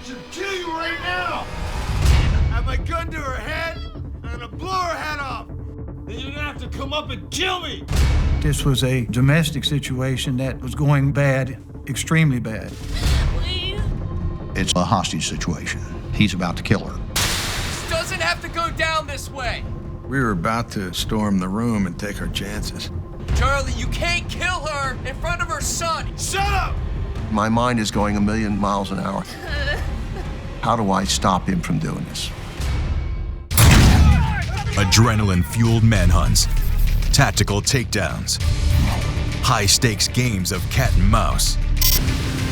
She'll kill you right now! Have my gun to her head, I'm gonna blow her head off! Then you're gonna have to come up and kill me! This was a domestic situation that was going bad, extremely bad. Please? It's a hostage situation. He's about to kill her. This doesn't have to go down this way. We were about to storm the room and take our chances. Charlie, you can't kill her in front of her son. Shut up! My mind is going 1,000,000 miles an hour. How do I stop him from doing this? Adrenaline-fueled manhunts, tactical takedowns, high-stakes games of cat and mouse.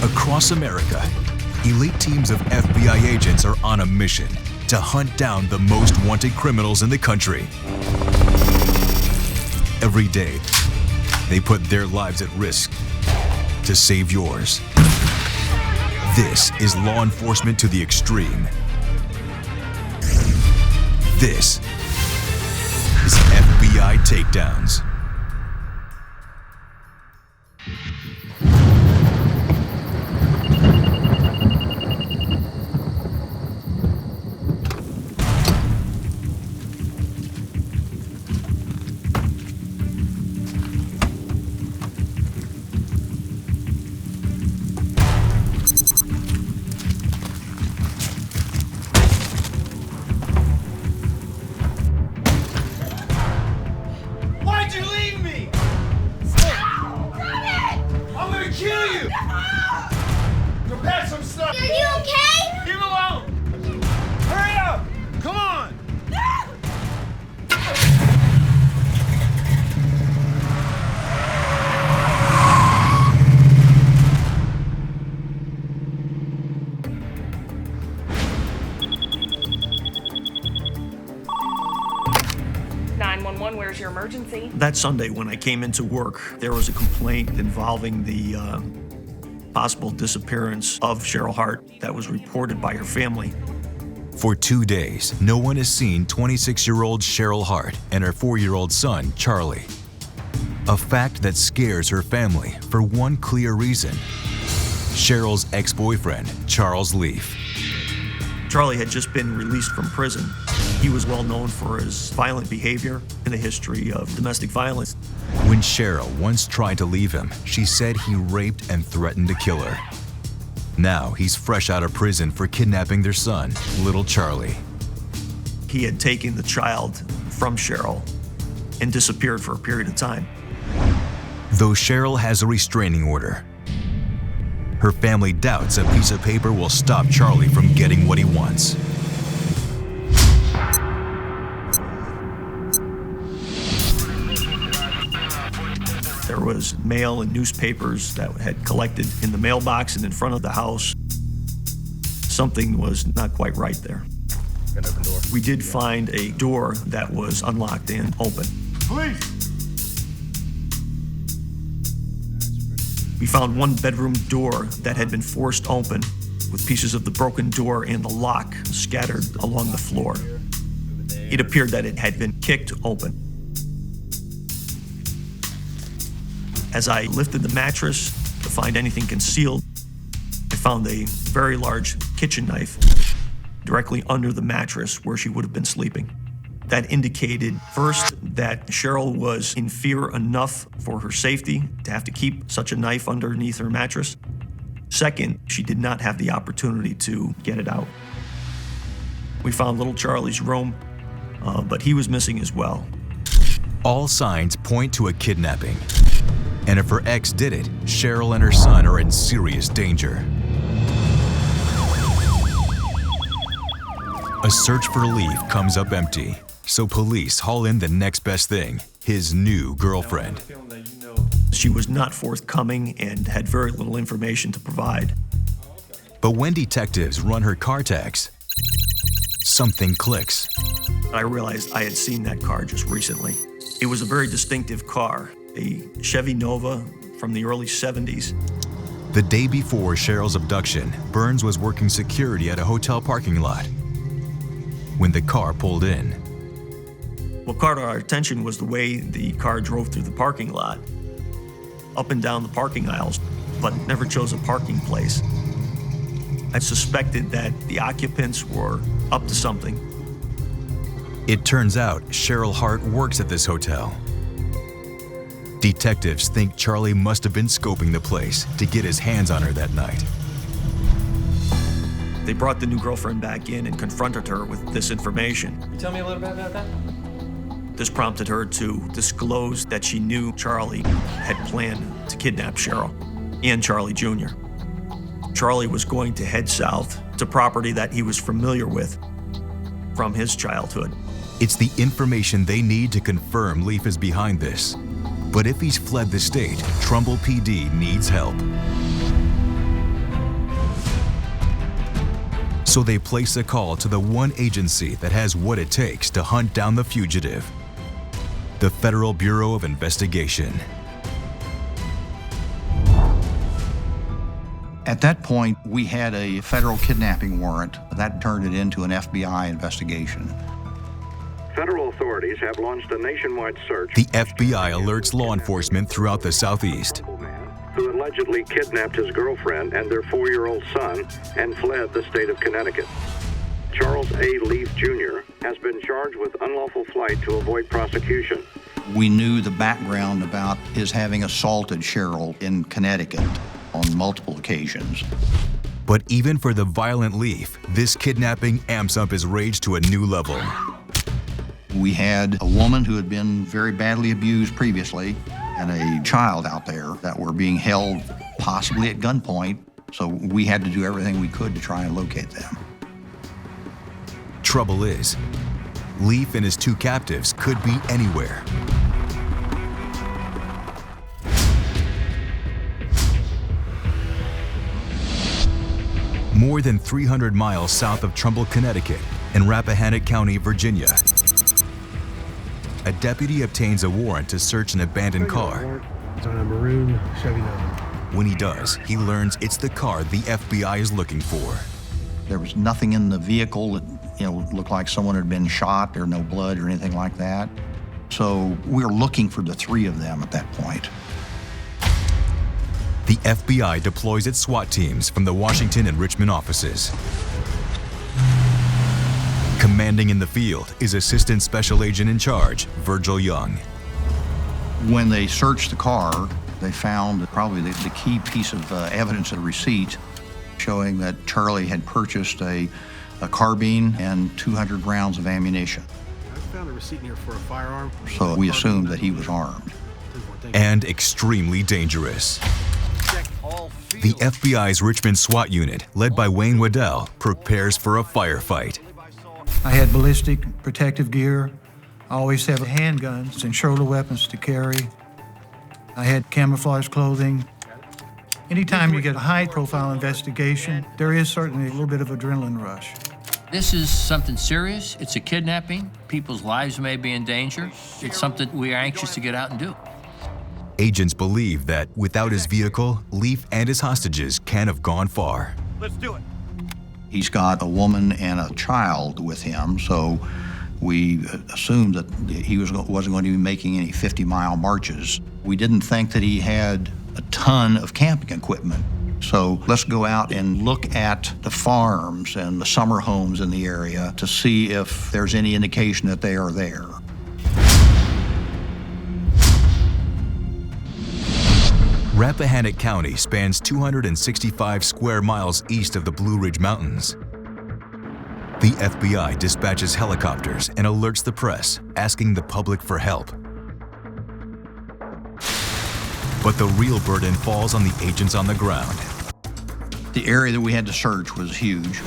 Across America, elite teams of FBI agents are on a mission to hunt down the most wanted criminals in the country. Every day, they put their lives at risk to save yours. This is law enforcement to the extreme. This is FBI Takedowns. Why'd you leave me? I'm gonna kill you! Go pack some stuff! Are you okay? Leave him alone! Hurry up! Come on! Where's your emergency? That Sunday when I came into work, there was a complaint involving the possible disappearance of Cheryl Hart that was reported by her family. For 2 days, no one has seen 26-year-old Cheryl Hart and her 4-year-old son, Charlie. A fact that scares her family for one clear reason: Cheryl's ex-boyfriend, Charles Leaf. Charlie had just been released from prison. He was well known for his violent behavior and a history of domestic violence. When Cheryl once tried to leave him, she said he raped and threatened to kill her. Now he's fresh out of prison for kidnapping their son, little Charlie. He had taken the child from Cheryl and disappeared for a period of time. Though Cheryl has a restraining order, her family doubts a piece of paper will stop Charlie from getting what he wants. There was mail and newspapers that had collected in the mailbox and in front of the house. Something was not quite right there. We did find a door that was unlocked and open. Police! We found one bedroom door that had been forced open, with pieces of the broken door and the lock scattered along the floor. It appeared that it had been kicked open. As I lifted the mattress to find anything concealed, I found a very large kitchen knife directly under the mattress where she would have been sleeping. That indicated, first, that Cheryl was in fear enough for her safety to have to keep such a knife underneath her mattress. Second, she did not have the opportunity to get it out. We found little Charlie's room, but he was missing as well. All signs point to a kidnapping. And if her ex did it, Cheryl and her son are in serious danger. A search for Leaf comes up empty, so police haul in the next best thing: his new girlfriend. She was not forthcoming and had very little information to provide. But when detectives run her car tags, something clicks. I realized I had seen that car just recently. It was a very distinctive car, a Chevy Nova from the early 70s. The day before Cheryl's abduction, Burns was working security at a hotel parking lot when the car pulled in. What caught our attention was the way the car drove through the parking lot, up and down the parking aisles, but never chose a parking place. I suspected that the occupants were up to something. It turns out Cheryl Hart works at this hotel. Detectives think Charlie must have been scoping the place to get his hands on her that night. They brought the new girlfriend back in and confronted her with this information. Tell me a little bit about that. This prompted her to disclose that she knew Charlie had planned to kidnap Cheryl and Charlie Jr. Charlie was going to head south to property that he was familiar with from his childhood. It's the information they need to confirm Leaf is behind this. But if he's fled the state, Trumbull PD needs help. So they place a call to the one agency that has what it takes to hunt down the fugitive: the Federal Bureau of Investigation. At that point, we had a federal kidnapping warrant. That turned it into an FBI investigation. Federal authorities have launched a nationwide search. The FBI alerts law enforcement throughout the Southeast. Who allegedly kidnapped his girlfriend and their 4-year-old son and fled the state of Connecticut. Charles A. Leaf Jr. has been charged with unlawful flight to avoid prosecution. We knew the background about his having assaulted Cheryl in Connecticut on multiple occasions. But even for the violent Leaf, this kidnapping amps up his rage to a new level. We had a woman who had been very badly abused previously and a child out there that were being held possibly at gunpoint, so we had to do everything we could to try and locate them. Trouble is, Leaf and his two captives could be anywhere. More than 300 miles south of Trumbull, Connecticut, and Rappahannock County, Virginia, a deputy obtains a warrant to search an abandoned car. It's on a maroon Chevy Nova. When he does, he learns it's the car the FBI is looking for. There was nothing in the vehicle that looked like someone had been shot. There was no blood or anything like that. So we were looking for the three of them at that point. The FBI deploys its SWAT teams from the Washington and Richmond offices. Commanding in the field is Assistant Special Agent in Charge, Virgil Young. When they searched the car, they found probably the key piece of evidence, a receipt showing that Charlie had purchased a carbine and 200 rounds of ammunition. I found a receipt here for a firearm. So we assumed that he was armed. And extremely dangerous. The FBI's Richmond SWAT unit, led by Wayne Waddell, prepares for a firefight. I had ballistic protective gear. I always have handguns and shoulder weapons to carry. I had camouflage clothing. Anytime you get a high-profile investigation, there is certainly a little bit of adrenaline rush. This is something serious. It's a kidnapping. People's lives may be in danger. It's something we are anxious to get out and do. Agents believe that without his vehicle, Leaf and his hostages can't have gone far. Let's do it. He's got a woman and a child with him, so we assumed that he wasn't going to be making any 50-mile marches. We didn't think that he had a ton of camping equipment. So let's go out and look at the farms and the summer homes in the area to see if there's any indication that they are there. Rappahannock County spans 265 square miles east of the Blue Ridge Mountains. The FBI dispatches helicopters and alerts the press, asking the public for help. But the real burden falls on the agents on the ground. The area that we had to search was huge.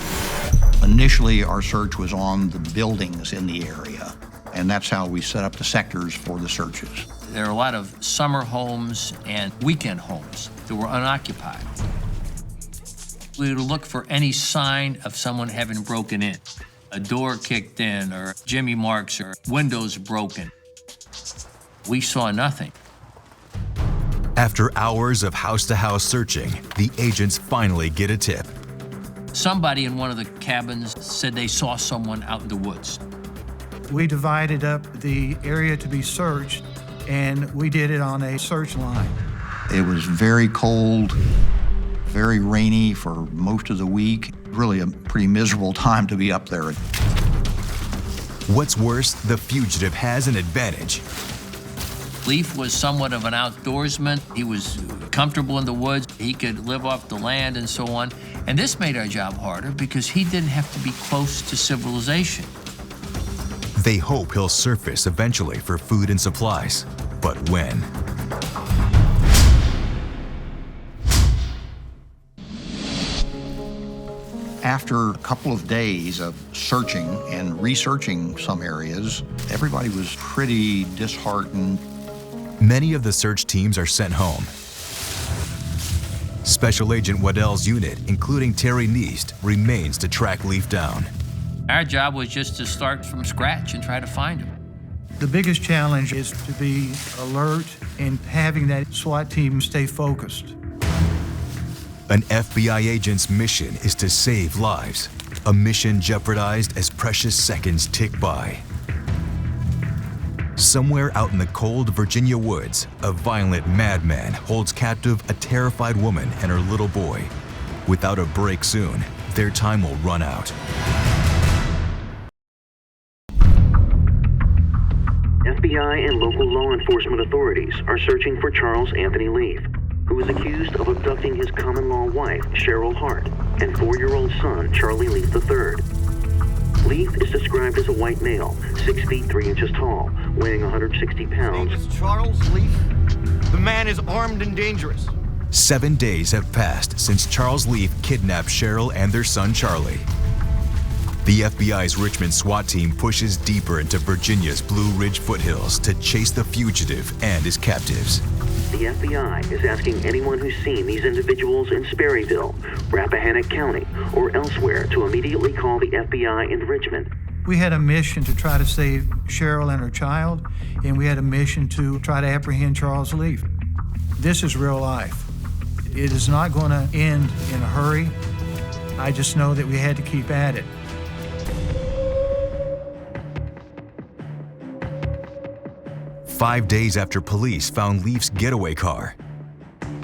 Initially, our search was on the buildings in the area, and that's how we set up the sectors for the searches. There are a lot of summer homes and weekend homes that were unoccupied. We would look for any sign of someone having broken in. A door kicked in, or jimmy marks, or windows broken. We saw nothing. After hours of house-to-house searching, the agents finally get a tip. Somebody in one of the cabins said they saw someone out in the woods. We divided up the area to be searched, and we did it on a search line. It was very cold, very rainy for most of the week. Really a pretty miserable time to be up there. What's worse, the fugitive has an advantage. Leaf was somewhat of an outdoorsman. He was comfortable in the woods. He could live off the land and so on. And this made our job harder because he didn't have to be close to civilization. They hope he'll surface eventually for food and supplies. But when? After a couple of days of searching and researching some areas, everybody was pretty disheartened. Many of the search teams are sent home. Special Agent Waddell's unit, including Terry Neist, remains to track Leaf down. Our job was just to start from scratch and try to find him. The biggest challenge is to be alert and having that SWAT team stay focused. An FBI agent's mission is to save lives, a mission jeopardized as precious seconds tick by. Somewhere out in the cold Virginia woods, a violent madman holds captive a terrified woman and her little boy. Without a break soon, their time will run out. FBI and local law enforcement authorities are searching for Charles Anthony Leaf, who is accused of abducting his common-law wife, Cheryl Hart, and 4-year-old son, Charlie Leaf III. Leaf is described as a white male, 6 feet 3 inches tall, weighing 160 pounds. His name is Charles Leaf. The man is armed and dangerous. 7 days have passed since Charles Leaf kidnapped Cheryl and their son, Charlie. The FBI's Richmond SWAT team pushes deeper into Virginia's Blue Ridge foothills to chase the fugitive and his captives. The FBI is asking anyone who's seen these individuals in Sperryville, Rappahannock County, or elsewhere to immediately call the FBI in Richmond. We had a mission to try to save Cheryl and her child, and we had a mission to try to apprehend Charles Leaf. This is real life. It is not going to end in a hurry. I just know that we had to keep at it. Five days after police found Leaf's getaway car,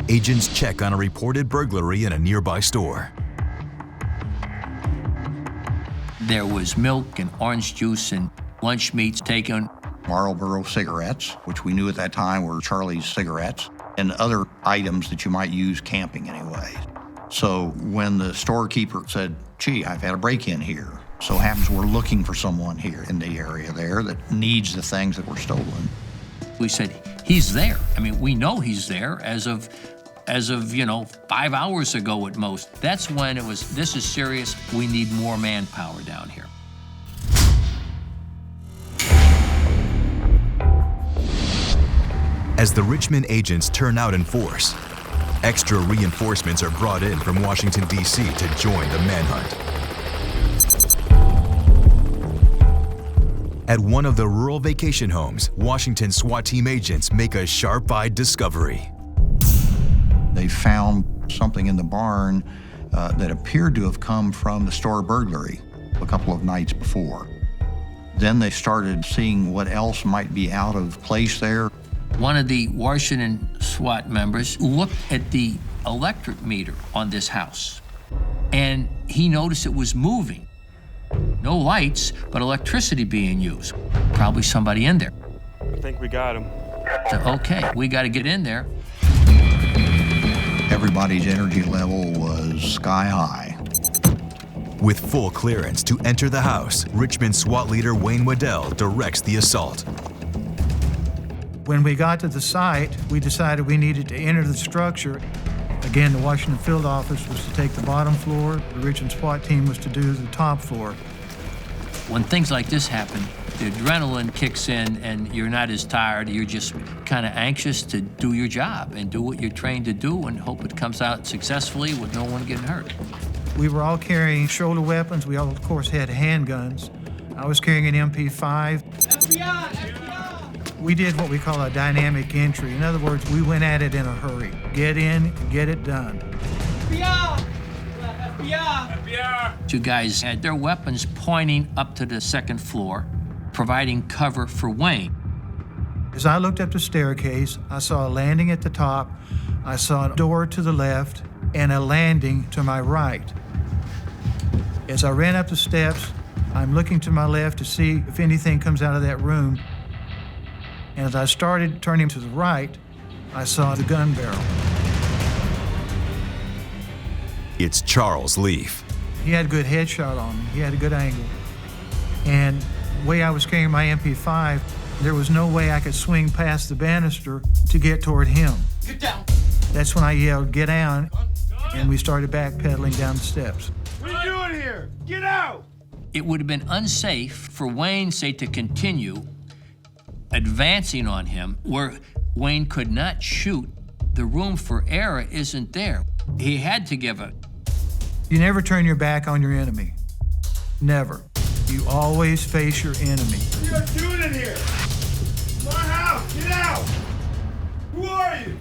agents check on a reported burglary in a nearby store. There was milk and orange juice and lunch meats taken. Marlboro cigarettes, which we knew at that time were Charlie's cigarettes, and other items that you might use camping anyway. So when the storekeeper said, gee, I've had a break-in here, so happens we're looking for someone here in the area there that needs the things that were stolen. We said, he's there. I mean, we know he's there as of 5 hours ago at most. That's when it was, this is serious. We need more manpower down here. As the Richmond agents turn out in force, extra reinforcements are brought in from Washington, D.C. to join the manhunt. At one of the rural vacation homes, Washington SWAT team agents make a sharp-eyed discovery. They found something in the barn that appeared to have come from the store burglary a couple of nights before. Then they started seeing what else might be out of place there. One of the Washington SWAT members looked at the electric meter on this house, and he noticed it was moving. No lights, but electricity being used. Probably somebody in there. I think we got him. So, okay, we got to get in there. Everybody's energy level was sky high. With full clearance to enter the house, Richmond SWAT leader Wayne Waddell directs the assault. When we got to the site, we decided we needed to enter the structure. Again, the Washington field office was to take the bottom floor. The Richmond SWAT team was to do the top floor. When things like this happen, the adrenaline kicks in and you're not as tired. You're just kind of anxious to do your job and do what you're trained to do and hope it comes out successfully with no one getting hurt. We were all carrying shoulder weapons. We all, of course, had handguns. I was carrying an MP5. FBI! FBI! We did what we call a dynamic entry. In other words, we went at it in a hurry. Get in, get it done. FBI! FBI! FBI! Two guys had their weapons pointing up to the second floor, providing cover for Wayne. As I looked up the staircase, I saw a landing at the top, I saw a door to the left, and a landing to my right. As I ran up the steps, I'm looking to my left to see if anything comes out of that room. And as I started turning to the right, I saw the gun barrel. It's Charles Leaf. He had a good headshot on me. He had a good angle. And the way I was carrying my MP5, there was no way I could swing past the banister to get toward him. Get down. That's when I yelled, "Get down," and we started backpedaling down the steps. What are you doing here? Get out! It would have been unsafe for Wayne, say, to continue advancing on him where Wayne could not shoot. The room for error isn't there. He had to give it. You never turn your back on your enemy. Never. You always face your enemy. What are you doing in here? My house! Get out! Who are you?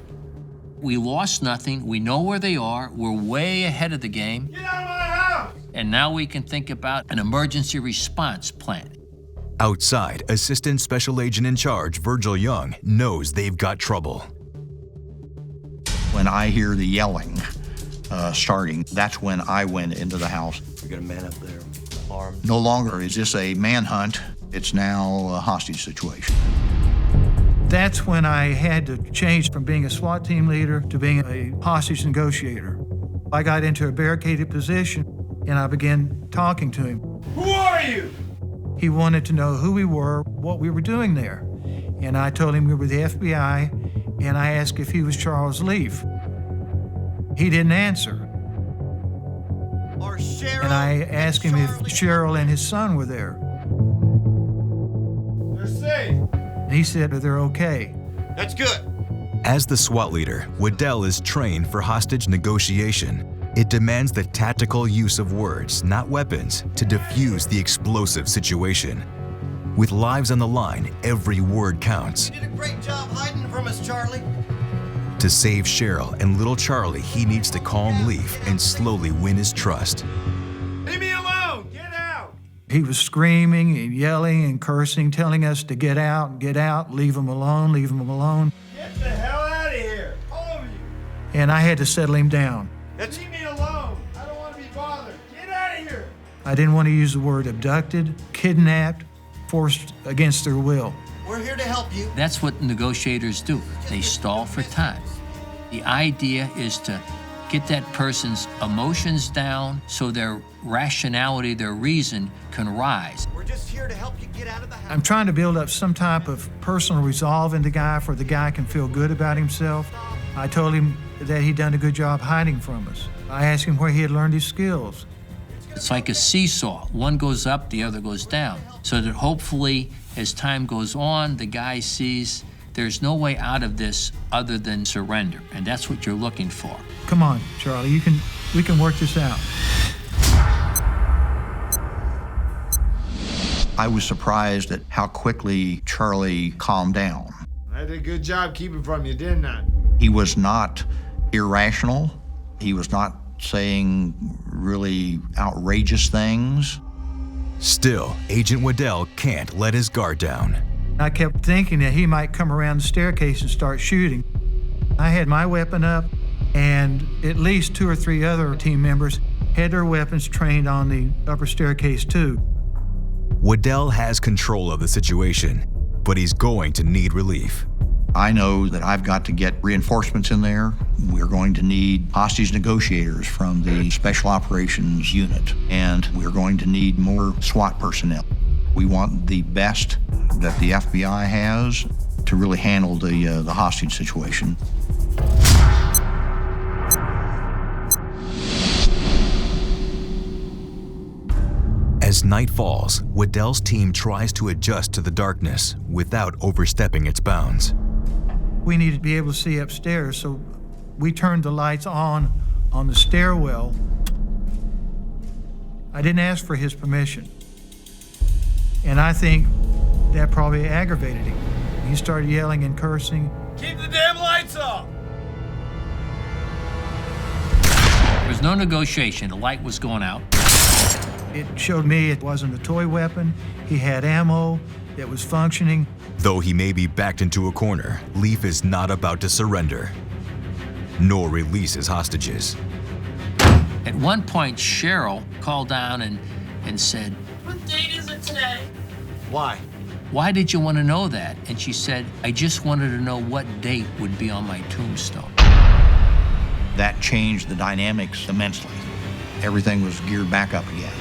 We lost nothing. We know where they are. We're way ahead of the game. Get out of my house! And now we can think about an emergency response plan. Outside, Assistant Special Agent in Charge Virgil Young knows they've got trouble. When I hear the yelling starting, that's when I went into the house. We got a man up there, armed. No longer is this a manhunt, it's now a hostage situation. That's when I had to change from being a SWAT team leader to being a hostage negotiator. I got into a barricaded position and I began talking to him. Who are you? He wanted to know who we were, what we were doing there. And I told him we were the FBI, and I asked if he was Charles Leaf. He didn't answer. And I asked him if Cheryl and his son were there. They're safe. And he said that they're okay. That's good. As the SWAT leader, Waddell is trained for hostage negotiation. It demands the tactical use of words, not weapons, to defuse the explosive situation. With lives on the line, every word counts. You did a great job hiding from us, Charlie. To save Cheryl and little Charlie, he needs to calm Leaf and slowly win his trust. Leave me alone! Get out! He was screaming and yelling and cursing, telling us to get out, leave him alone, leave him alone. Get the hell out of here! All of you! And I had to settle him down. Leave me alone! I don't want to be bothered! Get out of here! I didn't want to use the word abducted, kidnapped, forced against their will. We're here to help you. That's what negotiators do. They stall for time. The idea is to get that person's emotions down so their rationality, their reason can rise. We're just here to help you get out of the house. I'm trying to build up some type of personal resolve in the guy for the guy can feel good about himself. I told him that he'd done a good job hiding from us. I asked him where he had learned his skills. It's like a seesaw. One goes up, the other goes down. So that hopefully, as time goes on, the guy sees there's no way out of this other than surrender. And that's what you're looking for. Come on, Charlie, we can work this out. I was surprised at how quickly Charlie calmed down. I did a good job keeping from you, didn't I? He was not irrational. He was not saying really outrageous things. Still, Agent Waddell can't let his guard down. I kept thinking that he might come around the staircase and start shooting. I had my weapon up, and at least 2 or 3 other team members had their weapons trained on the upper staircase too. Waddell has control of the situation, but he's going to need relief. I know that I've got to get reinforcements in there. We're going to need hostage negotiators from the Special Operations Unit, and we're going to need more SWAT personnel. We want the best that the FBI has to really handle the hostage situation. As night falls, Waddell's team tries to adjust to the darkness without overstepping its bounds. We needed to be able to see upstairs, so we turned the lights on the stairwell. I didn't ask for his permission. And I think that probably aggravated him. He started yelling and cursing. Keep the damn lights off! There was no negotiation. The light was going out. It showed me it wasn't a toy weapon. He had ammo that was functioning. Though he may be backed into a corner, Leaf is not about to surrender, nor release his hostages. At one point, Cheryl called down and said, What date is it today? Why? "Why did you want to know that?" And she said, "I just wanted to know what date would be on my tombstone." That changed the dynamics immensely. Everything was geared back up again.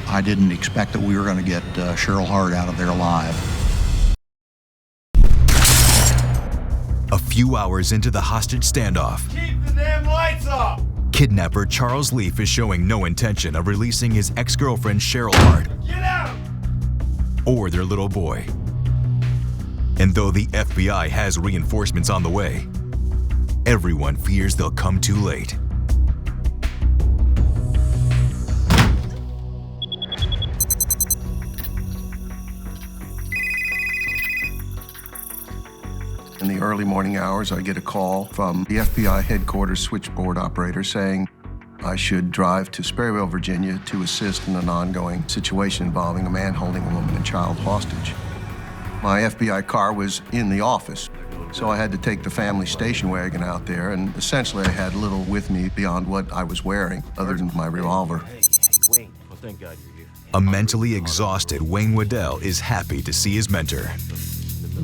I didn't expect that we were going to get Cheryl Hart out of there alive. A few hours into the hostage standoff, Keep the damn lights off! kidnapper Charles Leaf is showing no intention of releasing his ex-girlfriend Cheryl Hart Get out! or their little boy. And though the FBI has reinforcements on the way, everyone fears they'll come too late. In the early morning hours, I get a call from the FBI headquarters switchboard operator saying I should drive to Sperryville, Virginia to assist in an ongoing situation involving a man holding a woman and child hostage. My FBI car was in the office, so I had to take the family station wagon out there, and essentially I had little with me beyond what I was wearing, other than my revolver. Wayne. Well, thank God you're here. A mentally exhausted Wayne Waddell is happy to see his mentor.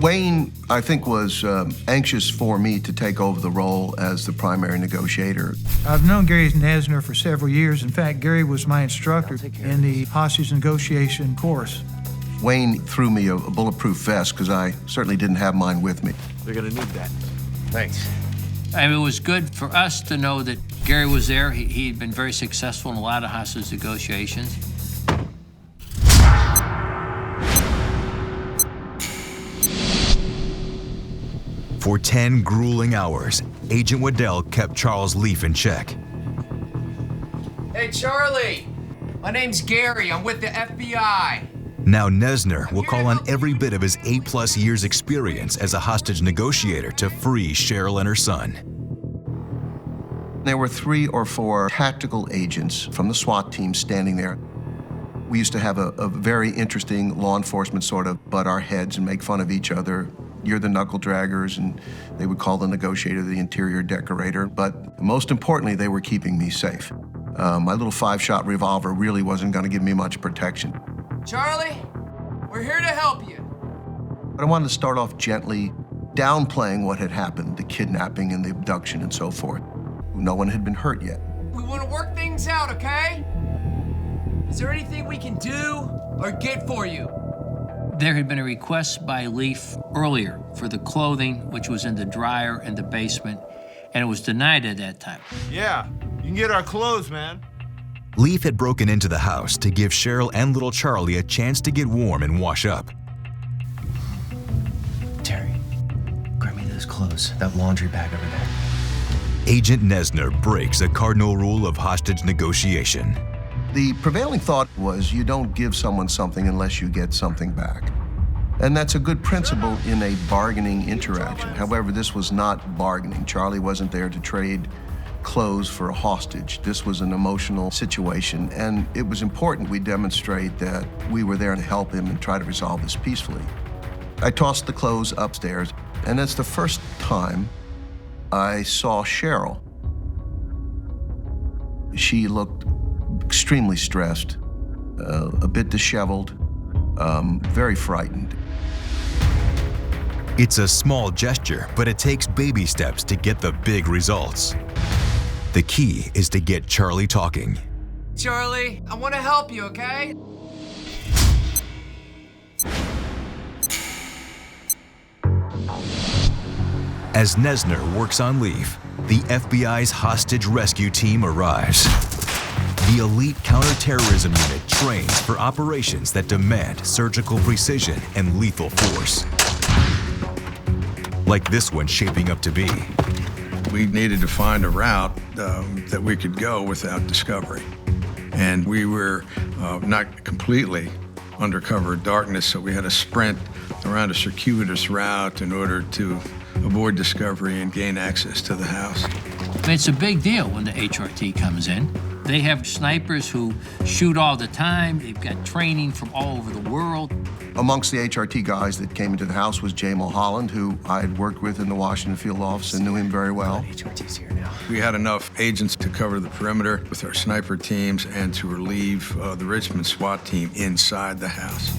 Wayne, I think, was anxious for me to take over the role as the primary negotiator. I've known Gary Nesner for several years. In fact, Gary was my instructor in the hostage negotiation course. Wayne threw me a bulletproof vest because I certainly didn't have mine with me. They're gonna need that. Thanks. I mean, it was good for us to know that Gary was there. He had been very successful in a lot of hostage negotiations. For 10 grueling hours, Agent Waddell kept Charles Leaf in check. Hey, Charlie. My name's Gary. I'm with the FBI. Now Nesner will call on every bit of his 8+ years experience as a hostage negotiator to free Cheryl and her son. There were 3 or 4 tactical agents from the SWAT team standing there. We used to have a very interesting law enforcement sort of butt our heads and make fun of each other. You're the knuckle draggers, and they would call the negotiator the interior decorator. But most importantly, they were keeping me safe. My little 5-shot revolver really wasn't going to give me much protection. Charlie, we're here to help you. But I wanted to start off gently, downplaying what had happened, the kidnapping and the abduction and so forth. No one had been hurt yet. We want to work things out, okay? Is there anything we can do or get for you? There had been a request by Leaf earlier for the clothing, which was in the dryer in the basement, and it was denied at that time. Yeah, you can get our clothes, man. Leaf had broken into the house to give Cheryl and little Charlie a chance to get warm and wash up. Terry, grab me those clothes, that laundry bag over there. Agent Nesner breaks a cardinal rule of hostage negotiation. The prevailing thought was you don't give someone something unless you get something back. And that's a good principle in a bargaining interaction. However, this was not bargaining. Charlie wasn't there to trade clothes for a hostage. This was an emotional situation, and it was important we demonstrate that we were there to help him and try to resolve this peacefully. I tossed the clothes upstairs, and that's the first time I saw Cheryl. She looked extremely stressed, a bit disheveled, very frightened. It's a small gesture, but it takes baby steps to get the big results. The key is to get Charlie talking. Charlie, I want to help you, okay? As Nesner works on Leaf, the FBI's hostage rescue team arrives. The elite counterterrorism unit trains for operations that demand surgical precision and lethal force. Like this one shaping up to be. We needed to find a route that we could go without discovery. And we were not completely under cover of darkness, so we had to sprint around a circuitous route in order to avoid discovery and gain access to the house. I mean, it's a big deal when the HRT comes in. They have snipers who shoot all the time. They've got training from all over the world. Amongst the HRT guys that came into the house was Jay Mulholland, who I had worked with in the Washington field office and knew him very well. HRT's here now. We had enough agents to cover the perimeter with our sniper teams and to relieve the Richmond SWAT team inside the house.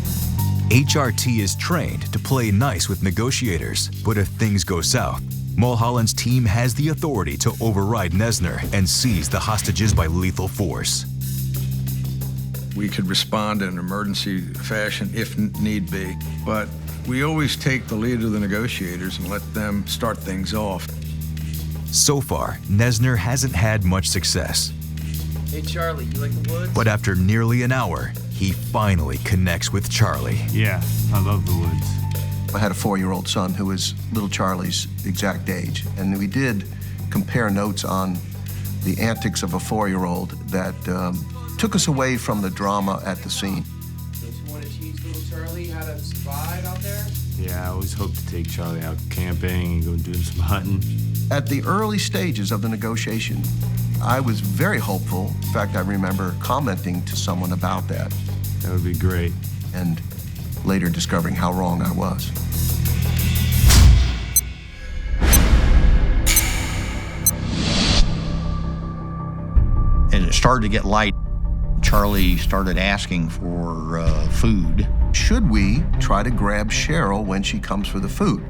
HRT is trained to play nice with negotiators, but if things go south, Mulholland's team has the authority to override Nesner and seize the hostages by lethal force. We could respond in an emergency fashion if need be, but we always take the lead of the negotiators and let them start things off. So far, Nesner hasn't had much success. Hey, Charlie, you like the woods? But after nearly an hour, he finally connects with Charlie. Yeah, I love the woods. I had a 4-year-old son who was little Charlie's exact age, and we did compare notes on the antics of a 4-year-old that took us away from the drama at the scene. Don't you want to teach little Charlie how to survive out there? Yeah, I always hoped to take Charlie out camping and go doing some hunting. At the early stages of the negotiation, I was very hopeful. In fact, I remember commenting to someone about that. That would be great. And later discovering how wrong I was. As it started to get light, Charlie started asking for food. Should we try to grab Cheryl when she comes for the food?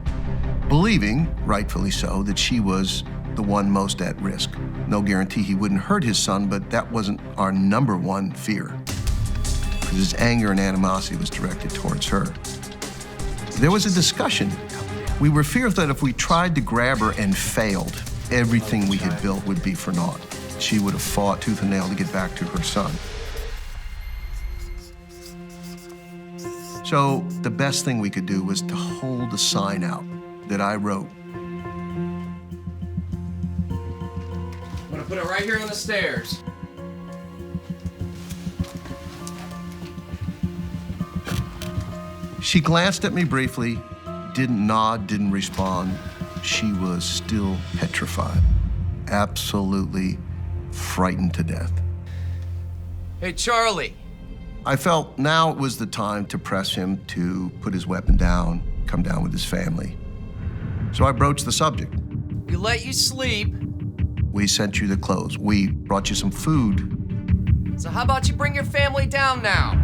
Believing, rightfully so, that she was the one most at risk. No guarantee he wouldn't hurt his son, but that wasn't our #1 fear. His anger and animosity was directed towards her. There was a discussion. We were fearful that if we tried to grab her and failed, everything we had built would be for naught. She would have fought tooth and nail to get back to her son. So the best thing we could do was to hold the sign out that I wrote. I'm gonna put it right here on the stairs. She glanced at me briefly, didn't nod, didn't respond. She was still petrified, absolutely frightened to death. Hey, Charlie. I felt now it was the time to press him to put his weapon down, come down with his family. So I broached the subject. We let you sleep. We sent you the clothes. We brought you some food. So how about you bring your family down now?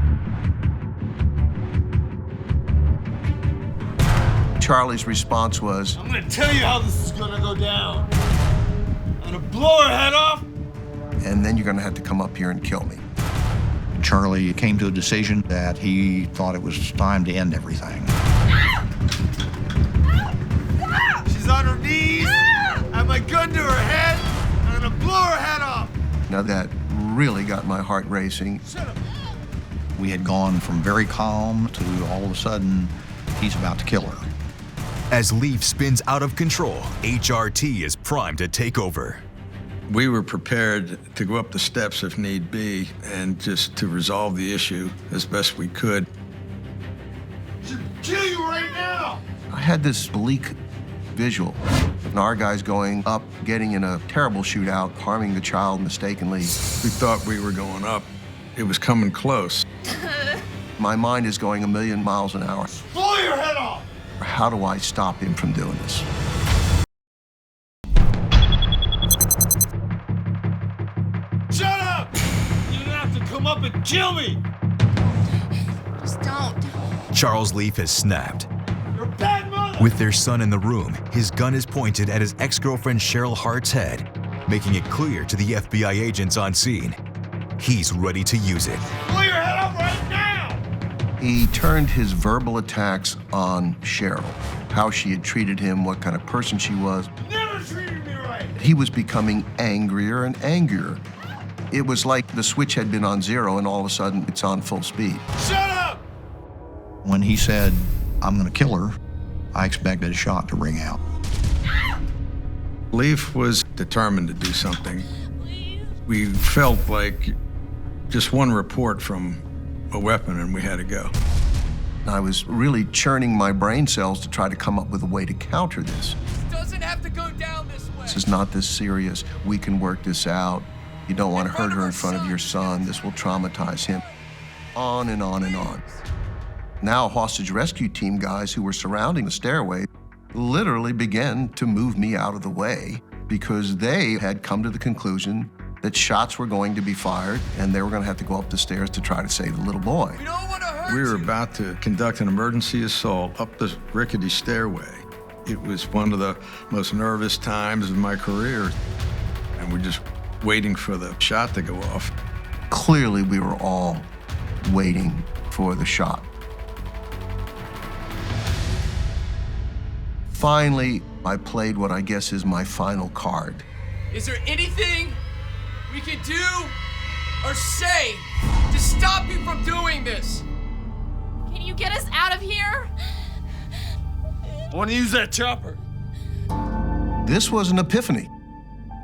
Charlie's response was, I'm gonna tell you how this is gonna go down. I'm gonna blow her head off. and then you're gonna have to come up here and kill me. Charlie came to a decision that he thought it was time to end everything. She's on her knees. I have my gun to her head. I'm gonna blow her head off. Now that really got my heart racing. Shut up. We had gone from very calm to all of a sudden, he's about to kill her. As Leaf spins out of control, HRT is primed to take over. We were prepared to go up the steps if need be and just to resolve the issue as best we could. She'll kill you right now. I had this bleak visual. And our guys going up, getting in a terrible shootout, harming the child mistakenly. We thought we were going up. It was coming close. My mind is going 1,000,000 miles an hour. Blow your head off. How do I stop him from doing this? Shut up! You don't have to come up and kill me. Just don't. Charles Leaf has snapped. You're a bad mother. With their son in the room, his gun is pointed at his ex-girlfriend Cheryl Hart's head, making it clear to the FBI agents on scene. He's ready to use it. Blow your head off right now. He turned his verbal attacks on Cheryl, how she had treated him, what kind of person she was. Never treated me right. He was becoming angrier and angrier. It was like the switch had been on zero and all of a sudden it's on full speed. Shut up. When he said, I'm gonna kill her, I expected a shot to ring out. Leaf was determined to do something. We felt like just one report from a weapon and we had to go. I was really churning my brain cells to try to come up with a way to counter this. It doesn't have to go down this way. This is not this serious. We can work this out. You don't want to hurt her in front of your son. This will traumatize him. On and on and on. Now, hostage rescue team guys who were surrounding the stairway literally began to move me out of the way because they had come to the conclusion that shots were going to be fired and they were going to have to go up the stairs to try to save the little boy. We don't want to hurt We were you. about to conduct an emergency assault up the rickety stairway. It was one of the most nervous times of my career, and we're just waiting for the shot to go off. Clearly, we were all waiting for the shot. Finally, I played what I guess is my final card. Is there anything we can do or say to stop you from doing this? Can you get us out of here? I want to use that chopper. This was an epiphany.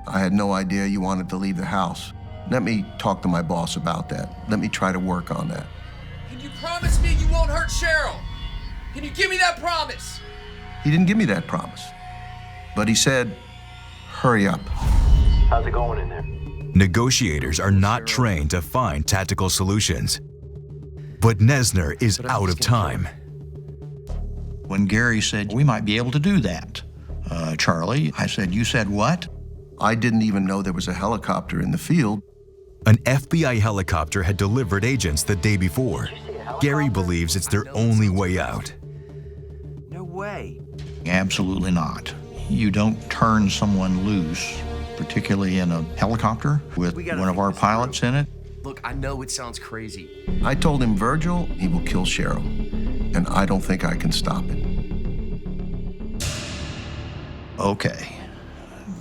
I had no idea you wanted to leave the house. Let me talk to my boss about that. Let me try to work on that. Can you promise me you won't hurt Cheryl? Can you give me that promise? He didn't give me that promise, but he said, hurry up. How's it going in there? Negotiators are not trained to find tactical solutions. But Nesner is out of time. When Gary said, we might be able to do that, Charlie, I said, you said what? I didn't even know there was a helicopter in the field. An FBI helicopter had delivered agents the day before. Gary believes it's their only way out. No way. Absolutely not. You don't turn someone loose, particularly in a helicopter with one of our pilots in it. Look, I know it sounds crazy. I told him, Virgil, he will kill Cheryl, and I don't think I can stop it. Okay,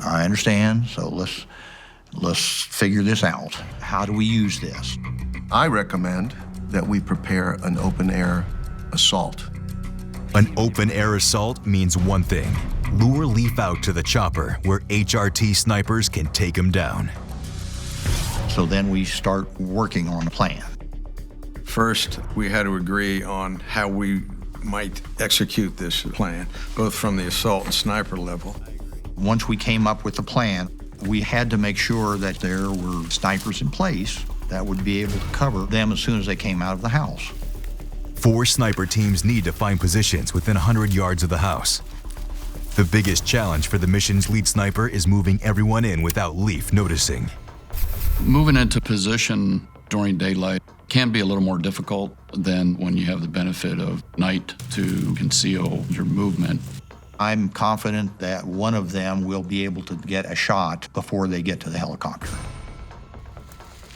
I understand, so let's figure this out. How do we use this? I recommend that we prepare an open-air assault. An open-air assault means one thing: lure Leaf out to the chopper where HRT snipers can take him down. So then we start working on a plan. First, we had to agree on how we might execute this plan, both from the assault and sniper level. Once we came up with the plan, we had to make sure that there were snipers in place that would be able to cover them as soon as they came out of the house. 4 sniper teams need to find positions within 100 yards of the house. The biggest challenge for the mission's lead sniper is moving everyone in without Leaf noticing. Moving into position during daylight can be a little more difficult than when you have the benefit of night to conceal your movement. I'm confident that one of them will be able to get a shot before they get to the helicopter.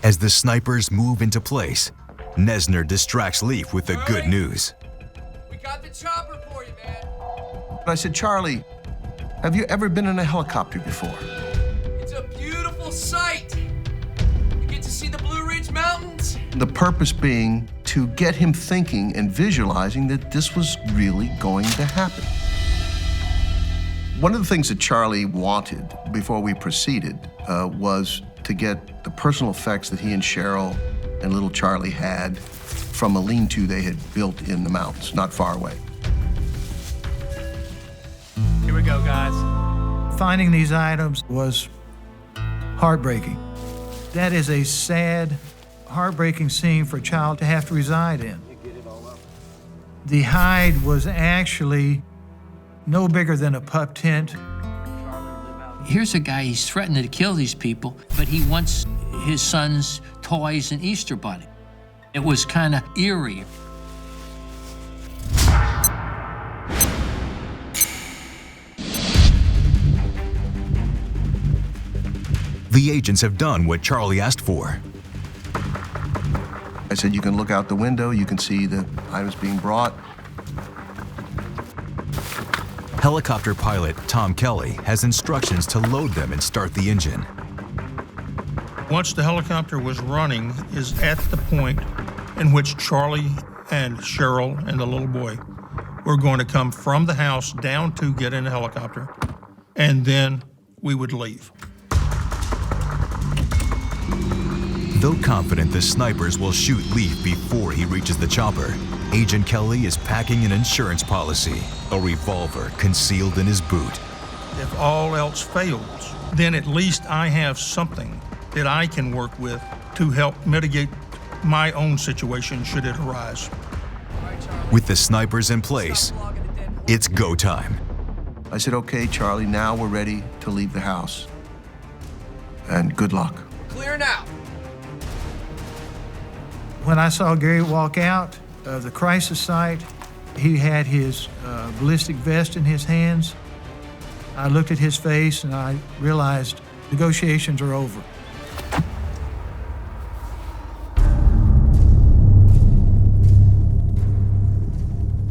As the snipers move into place, Nesner distracts Leaf with the good news. We got the chopper for you, man. I said, Charlie, have you ever been in a helicopter before? It's a beautiful sight. You get to see the Blue Ridge Mountains. The purpose being to get him thinking and visualizing that this was really going to happen. One of the things that Charlie wanted before we proceeded was to get the personal effects that he and Cheryl and little Charlie had from a lean-to they had built in the mountains, not far away. Here we go, guys. Finding these items was heartbreaking. That is a sad, heartbreaking scene for a child to have to reside in. The hide was actually no bigger than a pup tent. Here's a guy, he's threatening to kill these people, but he wants his son's toys and Easter Bunny. It was kind of eerie. The agents have done what Charlie asked for. I said, you can look out the window, you can see the items being brought. Helicopter pilot Tom Kelly has instructions to load them and start the engine. Once the helicopter was running is at the point in which Charlie and Cheryl and the little boy were going to come from the house down to get in the helicopter, and then we would leave. Though confident the snipers will shoot Leaf before he reaches the chopper, Agent Kelly is packing an insurance policy, a revolver concealed in his boot. If all else fails, then at least I have something that I can work with to help mitigate my own situation should it arise. With the snipers in place, it's go time. I said, okay, Charlie, now we're ready to leave the house. And good luck. Clear now. When I saw Gary walk out of the crisis site, he had his ballistic vest in his hands. I looked at his face and I realized negotiations are over.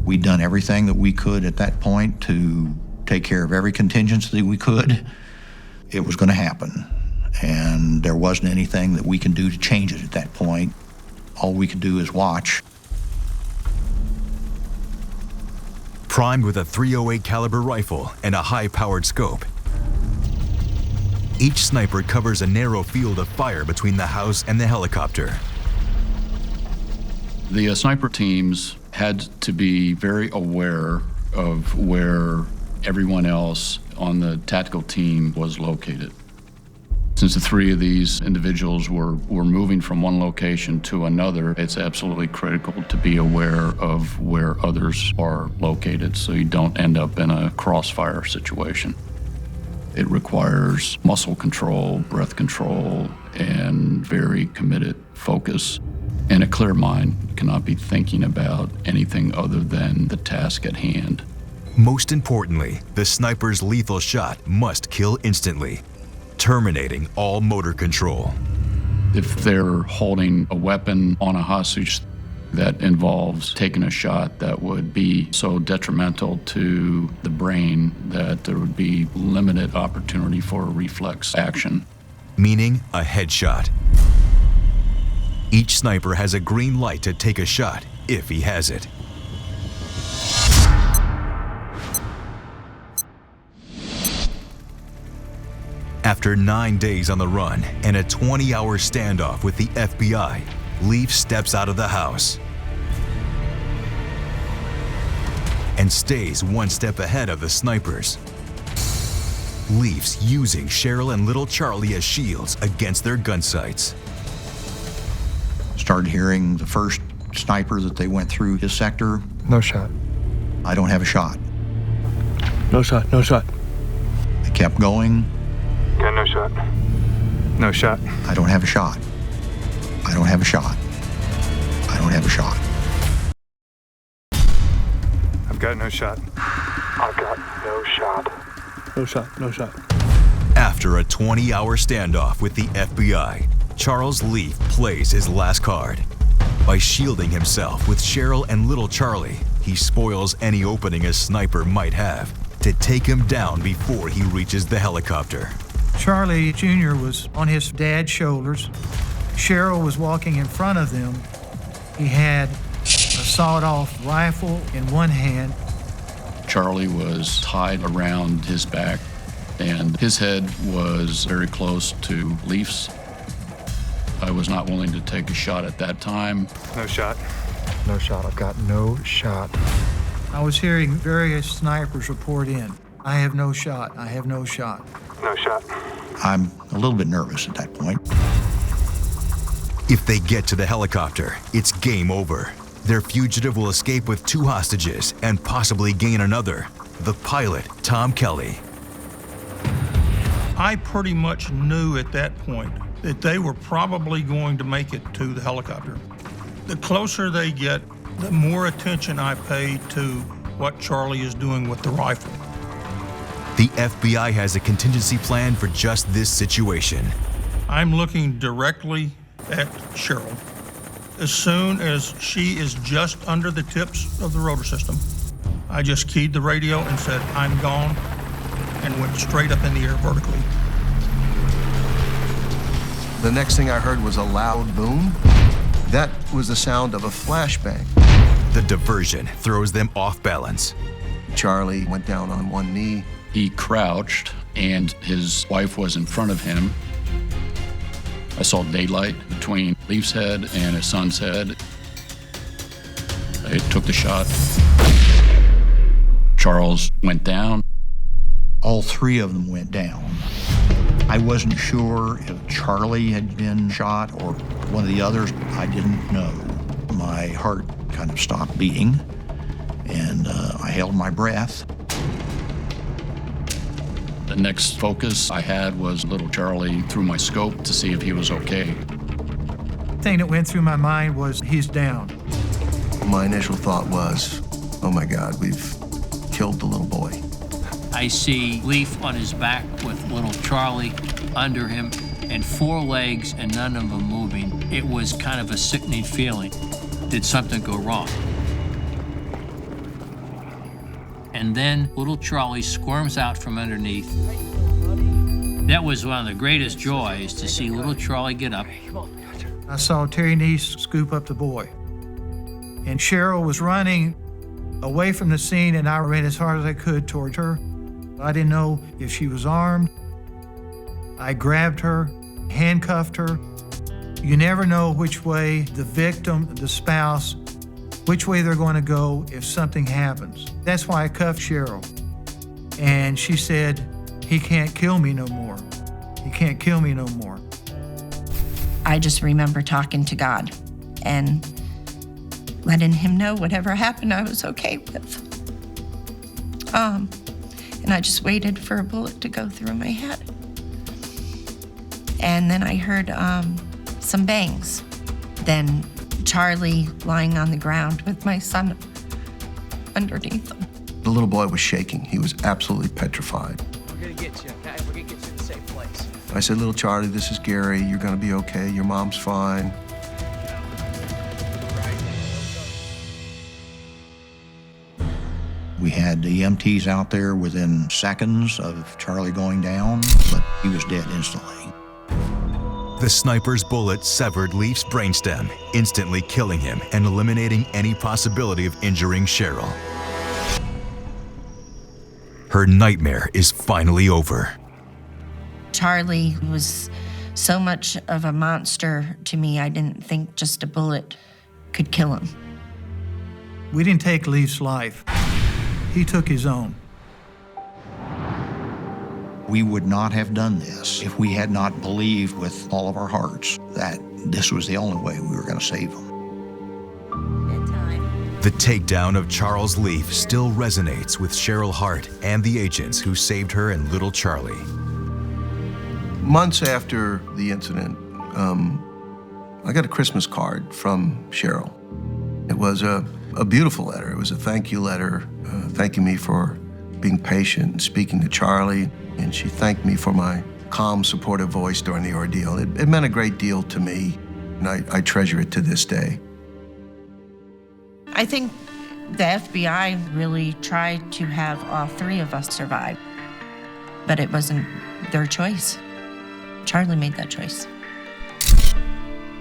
We'd done everything that we could at that point to take care of every contingency we could. It was going to happen, and there wasn't anything that we can do to change it at that point. All we could do is watch. Primed with a .308 caliber rifle and a high-powered scope, each sniper covers a narrow field of fire between the house and the helicopter. The sniper teams had to be very aware of where everyone else on the tactical team was located. Since the three of these individuals were moving from one location to another, it's absolutely critical to be aware of where others are located so you don't end up in a crossfire situation. It requires muscle control, breath control, and very committed focus. And a clear mind cannot be thinking about anything other than the task at hand. Most importantly, the sniper's lethal shot must kill instantly, terminating all motor control. If they're holding a weapon on a hostage, that involves taking a shot that would be so detrimental to the brain that there would be limited opportunity for reflex action. Meaning a headshot. Each sniper has a green light to take a shot, if he has it. After 9 days on the run and a 20-hour standoff with the FBI, Leaf steps out of the house and stays one step ahead of the snipers. Leaf's using Cheryl and little Charlie as shields against their gun sights. Started hearing the first sniper that they went through his sector. No shot. I don't have a shot. No shot, no shot. They kept going. Yeah, no shot. No shot. I don't have a shot. I don't have a shot. I don't have a shot. I've got no shot. I've got no shot. No shot, no shot. After a 20-hour standoff with the FBI, Charles Leaf plays his last card. By shielding himself with Cheryl and little Charlie, he spoils any opening a sniper might have to take him down before he reaches the helicopter. Charlie Jr. was on his dad's shoulders. Cheryl was walking in front of them. He had a sawed-off rifle in one hand. Charlie was tied around his back, and his head was very close to Leaf's. I was not willing to take a shot at that time. No shot. No shot. I've got no shot. I was hearing various snipers report in. I have no shot. I have no shot. No shot. I'm a little bit nervous at that point. If they get to the helicopter, it's game over. Their fugitive will escape with 2 hostages and possibly gain another, the pilot, Tom Kelly. I pretty much knew at that point that they were probably going to make it to the helicopter. The closer they get, the more attention I pay to what Charlie is doing with the rifle. The FBI has a contingency plan for just this situation. I'm looking directly at Cheryl. As soon as she is just under the tips of the rotor system, I just keyed the radio and said, "I'm gone," and went straight up in the air vertically. The next thing I heard was a loud boom. That was the sound of a flashbang. The diversion throws them off balance. Charlie went down on one knee. He crouched, and his wife was in front of him. I saw daylight between Leaf's head and his son's head. I took the shot. Charles went down. All 3 of them went down. I wasn't sure if Charlie had been shot or one of the others. I didn't know. My heart kind of stopped beating, and I held my breath. The next focus I had was little Charlie through my scope to see if he was okay. The thing that went through my mind was, he's down. My initial thought was, oh my God, we've killed the little boy. I see Leaf on his back with little Charlie under him and 4 legs and none of them moving. It was kind of a sickening feeling. Did something go wrong? And then little Charlie squirms out from underneath. That was one of the greatest joys, to see little Charlie get up. I saw Terry Neese scoop up the boy. And Cheryl was running away from the scene, and I ran as hard as I could towards her. I didn't know if she was armed. I grabbed her, handcuffed her. You never know which way the victim, the spouse, which way they're going to go if something happens. That's why I cuffed Cheryl. And she said, he can't kill me no more. He can't kill me no more. I just remember talking to God and letting him know whatever happened, I was okay with. And I just waited for a bullet to go through my head. And then I heard some bangs. Then Charlie lying on the ground with my son underneath him. The little boy was shaking. He was absolutely petrified. We're gonna get you, okay? We're gonna get you in a safe place. I said, little Charlie, this is Gary. You're gonna be okay. Your mom's fine. We had the EMTs out there within seconds of Charlie going down, but he was dead instantly. The sniper's bullet severed Leaf's brainstem, instantly killing him and eliminating any possibility of injuring Cheryl. Her nightmare is finally over. Charlie was so much of a monster to me, I didn't think just a bullet could kill him. We didn't take Leaf's life. He took his own. We would not have done this if we had not believed with all of our hearts that this was the only way we were going to save him. The takedown of Charles Leaf still resonates with Cheryl Hart and the agents who saved her and little Charlie. Months after the incident, I got a Christmas card from Cheryl. It was a beautiful letter. It was a thank you letter, thanking me for being patient and speaking to Charlie. And she thanked me for my calm, supportive voice during the ordeal. It meant a great deal to me, and I treasure it to this day. I think the FBI really tried to have all 3 of us survive, but it wasn't their choice. Charlie made that choice.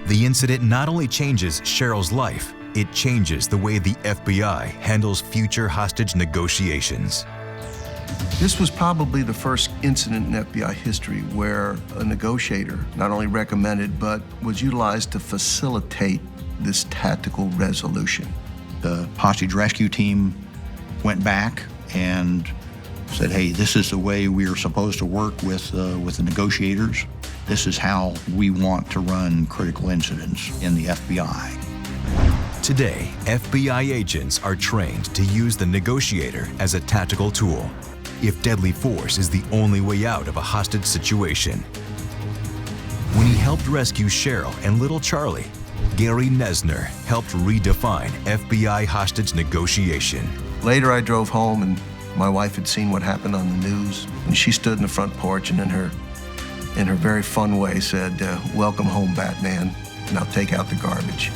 The incident not only changes Cheryl's life, it changes the way the FBI handles future hostage negotiations. This was probably the first incident in FBI history where a negotiator not only recommended, but was utilized to facilitate this tactical resolution. The hostage rescue team went back and said, hey, this is the way we're supposed to work with the negotiators. This is how we want to run critical incidents in the FBI. Today, FBI agents are trained to use the negotiator as a tactical tool if deadly force is the only way out of a hostage situation. When he helped rescue Cheryl and little Charlie, Gary Nesner helped redefine FBI hostage negotiation. Later, I drove home and my wife had seen what happened on the news, and she stood in the front porch and in her very fun way said, welcome home, Batman. Now take out the garbage.